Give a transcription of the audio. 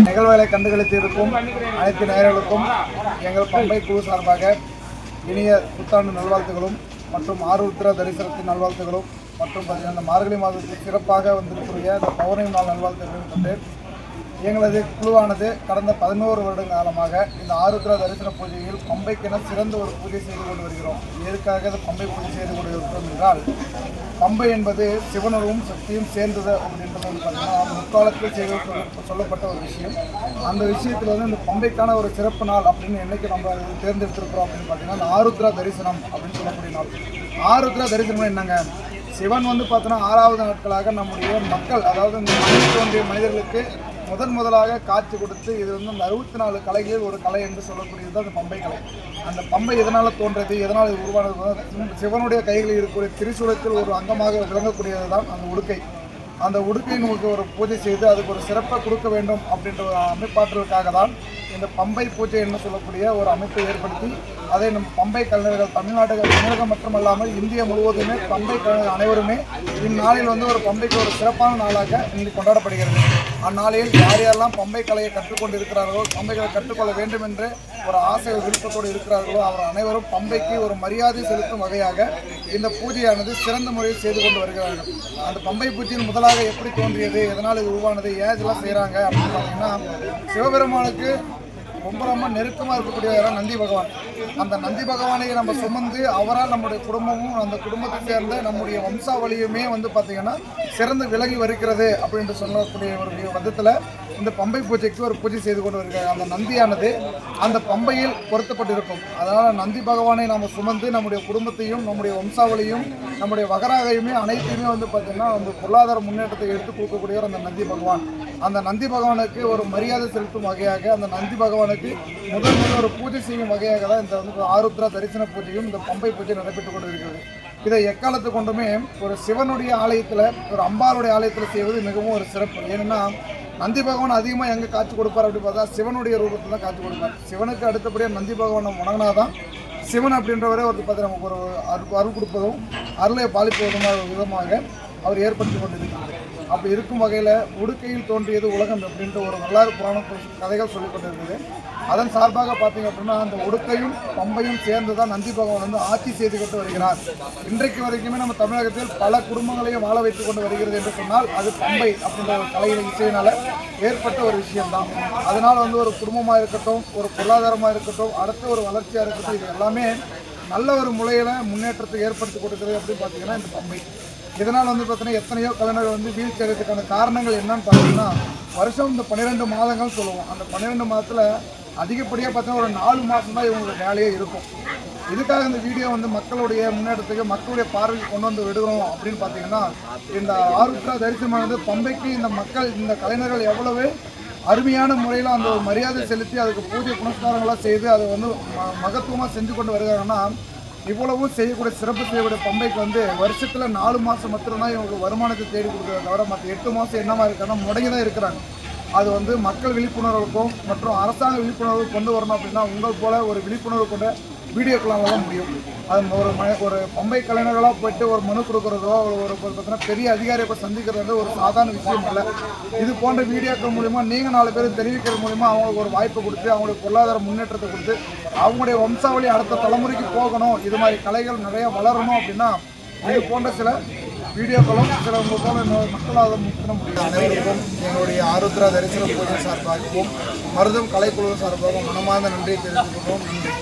நிகழ்வுகளை கண்டுகளித்திருக்கும் அனைத்து நேயர்களுக்கும் எங்கள் பம்பை குழு சார்பாக இனிய புத்தாண்டு நல்வாழ்த்துகளும் மற்றும் ஆருத்ரா தரிசனத்தின் நல்வாழ்த்துகளும் மற்றும் பார்த்தீங்கன்னா மார்கழி மாதத்தில் சிறப்பாக வந்திருக்கிற இந்த பௌர்ணமி நாள் நல்வாழ்த்துகளையும் கொண்டு எங்களது குழுவானது கடந்த 11 வருட காலமாக இந்த ஆருத்ரா தரிசன பூஜையில் பம்பைக்கென சிறந்த ஒரு பூஜை செய்து கொண்டு வருகிறோம். எதற்காக இந்த பம்பை பூஜை செய்து கொண்டு இருக்கிறோம் என்றால், பம்பை என்பது சிவனும் சக்தியும் சேர்ந்தது அப்படின்றது பார்த்தீங்கன்னா முற்காலத்தில் செய்து சொல்லப்பட்ட ஒரு விஷயம். அந்த விஷயத்தில் வந்து இந்த பம்பைக்கான ஒரு சிறப்பு நாள் அப்படின்னு என்னைக்கு நம்ம தேர்ந்தெடுத்திருக்கிறோம் அப்படின்னு பார்த்தீங்கன்னா இந்த ஆருத்ரா தரிசனம் அப்படின்னு சொல்லக்கூடிய நாள். ஆருத்ரா தரிசனம் என்னங்க, சிவன் வந்து பார்த்தோன்னா 6வது நாட்களாக நம்முடைய மக்கள், அதாவது இந்த மனித தோன்றிய மனிதர்களுக்கு முதலாக காட்சி கொடுத்து இது வந்து அந்த 64 கலைகளில் ஒரு கலை என்று சொல்லக்கூடியது அந்த பம்பை கலை. அந்த பம்பை எதனால் தோன்றது, எதனால் இது உருவானது, சிவனுடைய கைகளில் இருக்கக்கூடிய திரிசூலத்தில் ஒரு அங்கமாக விளங்கக்கூடியது தான் அந்த உடுக்கை. அந்த உடுக்கை நமக்கு ஒரு பூஜை செய்து அதுக்கு ஒரு சிறப்பை கொடுக்க வேண்டும் அப்படின்ற ஒரு அமைப்பாற்றலுக்காக தான் இந்த பம்பை பூஜை என்று சொல்லக்கூடிய ஒரு அமைப்பை ஏற்படுத்தி அதை நம் பம்பை கலைஞர்கள் தமிழகம் மட்டுமல்லாமல் இந்தியா முழுவதுமே பம்பை கலைஞர்கள் அனைவருமே இந்நாளில் வந்து ஒரு பம்பைக்கு ஒரு சிறப்பான நாளாக இன்று கொண்டாடப்படுகிறது. அந்நாளில் யாரெல்லாம் பம்பை கலையை கற்றுக்கொண்டு இருக்கிறார்களோ, பம்பை கலை கற்றுக்கொள்ள வேண்டும் என்று ஒரு ஆசை விருப்பத்தோடு இருக்கிறார்களோ அவர் அனைவரும் பம்பைக்கு ஒரு மரியாதை செலுத்தும் வகையாக இந்த பூஜையானது சிறந்த முறையில் செய்து கொண்டு வருகிறார்கள். அந்த பம்பை பூஜையில் முதலாக எப்படி தோன்றியது, எதனால் இது உருவானது, ஏன் இதெல்லாம் செய்கிறாங்க அப்படின்னு பார்த்தீங்கன்னா, சிவபெருமானுக்கு ரொம்ப நெருக்கமாக இருக்கக்கூடிய நந்தி பகவான். அந்த நந்தி பகவானை நம்ம சுமந்து அவரால் நம்முடைய குடும்பமும் அந்த குடும்பத்தை சேர்ந்த நம்முடைய வம்சாவளியுமே வந்து பார்த்திங்கன்னா சிறந்து விலகி வருகிறது அப்படின்ட்டு சொல்லக்கூடிய ஒரு விதத்தில் இந்த பம்பை பூஜைக்கு ஒரு பூஜை செய்து கொண்டு வருகிறார். அந்த நந்தியானது அந்த பம்பையில் பொருத்தப்பட்டிருக்கும். அதனால் நந்தி பகவானை நாம் சுமந்து நம்முடைய குடும்பத்தையும் நம்முடைய வம்சாவளியும் நம்முடைய வகராகையுமே அனைத்தையுமே வந்து பார்த்திங்கன்னா நம்ம பொருளாதார முன்னேற்றத்தை எடுத்து கொடுக்கக்கூடியவர் அந்த நந்தி பகவான். அந்த நந்தி பகவானுக்கு ஒரு மரியாதை செலுத்தும் வகையாக அந்த நந்தி பகவானுக்கு முதல் ஒரு பூஜை செய்யும் வகையாக தான் இந்த வந்து ஆருத்ரா தரிசன பூஜையும் இந்த பம்பை பூஜை நடைபெற்றுக் கொண்டு இருக்கிறது. இதை எக்காலத்து கொண்டுமே ஒரு சிவனுடைய ஆலயத்தில், ஒரு அம்பாளுடைய ஆலயத்தில் செய்வது மிகவும் ஒரு சிறப்பு. ஏன்னா நந்தி பகவான் அதிகமாக எங்கே காட்சி கொடுப்பார் அப்படின்னு பார்த்தா சிவனுடைய ரூபத்தில் தான் காட்சி கொடுப்பார். சிவனுக்கு அடுத்தபடியாக நந்தி பகவான் நம்ம வணங்கினாதான் சிவன் அப்படின்றவரே ஒரு பார்த்து நமக்கு ஒரு அருள் கொடுப்பதும் அருளை பாலிப்பதும் விதமாக அவர் ஏற்படுத்தி கொண்டிருக்கிறார். அப்படி இருக்கும் வகையில் உடுக்கையில் தோன்றியது உலகம் அப்படின்ற ஒரு வரலாறு புராண கதைகள் சொல்லிக் கொண்டிருக்குது. அதன் சார்பாக பார்த்தீங்க அப்படின்னா அந்த உடுக்கையும் பம்பையும் சேர்ந்து தான் நந்தி பகவான் வந்து ஆட்சி செய்து கொண்டு வருகிறார். இன்றைக்கு வரைக்குமே நம்ம தமிழகத்தில் பல குடும்பங்களையும் வாழ வைத்துக் கொண்டு வருகிறது என்று சொன்னால் அது பம்பை அப்படின்ற ஒரு கலையில இசையினால் ஏற்பட்ட ஒரு விஷயம்தான். அதனால் வந்து ஒரு குடும்பமாக இருக்கட்டும், ஒரு பொருளாதாரமாக இருக்கட்டும், அடுத்த ஒரு வளர்ச்சியாக இருக்கட்டும், இது எல்லாமே நல்ல ஒரு முறையில் முன்னேற்றத்தை ஏற்படுத்தி கொடுக்குறது அப்படின்னு பார்த்தீங்கன்னா இந்த பம்பை. இதனால் வந்து பார்த்தீங்கன்னா எத்தனையோ கலைஞர்கள் வந்து வீழ்ச்சி அடைறதுக்கான காரணங்கள் என்னன்னு பார்த்தீங்கன்னா, வருஷம் இந்த 12 மாதங்கள் சொல்லுவோம். அந்த 12 மாதத்தில் அதிகப்படியாக பார்த்தீங்கன்னா ஒரு 4 மாதம் தான் இவங்களுக்கு வேலையே இருக்கும். இதுக்காக இந்த வீடியோ வந்து மக்களுடைய முன்னேற்றத்துக்கு, மக்களுடைய பார்வைக்கு கொண்டு வந்து விடுகிறோம் அப்படின்னு பார்த்தீங்கன்னா, இந்த ஆருத்ரா தரிசனமானது பம்பைக்கு இந்த மக்கள், இந்த கலைஞர்கள் எவ்வளவு அருமையான முறையில் அந்த ஒரு மரியாதை செலுத்தி அதுக்கு பூஜை புனஸ்காரங்களாக செய்து அதை வந்து மகத்துவமாக செஞ்சு கொண்டு வருகிறாங்கன்னா, இவ்வளவும் செய்யக்கூடிய சிறப்பு செய்யக்கூடிய பம்பைக்கு வந்து வருஷத்தில் 4 மாதம் மட்டும்தான் இவங்களுக்கு வருமானத்தை தேடி கொடுக்குறத தவிர மற்ற 8 மாதம் என்னமா இருக்காங்கன்னா முடங்கி தான் இருக்கிறாங்க. அது வந்து மக்கள் விழிப்புணர்வுக்கும் மற்றும் அரசாங்க விழிப்புணர்வு கொண்டு வரணும் அப்படின்னா உங்கள் போல ஒரு விழிப்புணர்வு கொண்ட வீடியோக்களால் தான் முடியும். அது ஒரு பம்பை கலைஞர்களாக போய்ட்டு ஒரு மனு கொடுக்குறதோ ஒரு பார்த்தீங்கன்னா பெரிய அதிகாரியை போய் சந்திக்கிறது ஒரு சாதாரண விஷயம் இல்லை. இது போன்ற வீடியோக்கள் மூலிமா நீங்கள் 4 பேர் தெரிவிக்கிறது மூலிமா அவங்களுக்கு ஒரு வாய்ப்பு கொடுத்து அவங்களுக்கு பொருளாதார முன்னேற்றத்தை கொடுத்து அவங்களுடைய வம்சாவளி அடுத்த தலைமுறைக்கு போகணும், இது மாதிரி கலைகள் நிறைய வளரணும் அப்படின்னா இது போன்ற சில வீடியோக்களும் சில உங்கள் போல மக்களாக முக்கிய முடியும். அனைவருக்கும் எங்களுடைய ஆருத்ரா தரிசன பூஜை சார்பாகவும் மருதம் கலைக்குழு சார்பாகவும் மனமார்ந்த நன்றியை தெரிவித்துக் கொள்வோம். நன்றி.